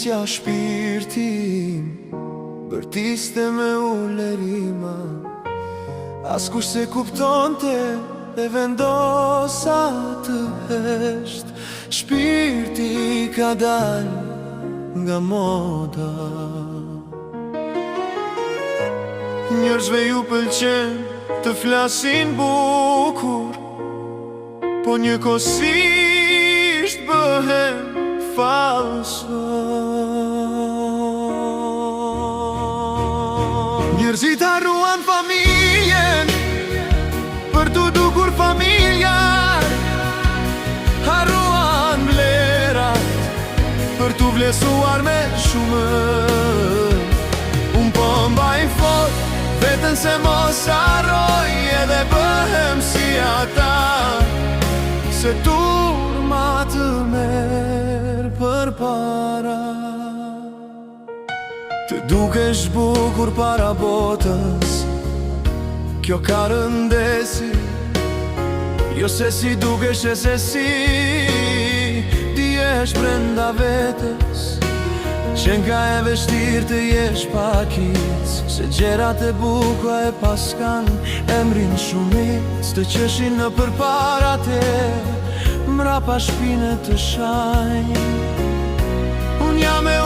nisja shpirtin, bërtiste me ulerima. Askush se kuptonte e vendosa të hesht. Shpirti ka dal nga moda. Njerëzve ju pëlqen të flasin bukur, po njëkohësisht bëhen falsos. Njerëzit harruan familjen për t'u dukur familjar, harruan vlerat për t'u vlesuar me shumën. Unë po mbaj fort vetën se mos harroj, edhe bëhem si ata, se turma të merr përpara. Të dukesh bukur para botës, kjo ka rëndesi, jo se si dukesh e se si dihesh brenda vetes. Qen ka e vështirë të jesh pakic, se gjerat e bukura e paskan emrin shumic. Të qeshin në përpara te, mrapa shpine të shajnë. Unë jam e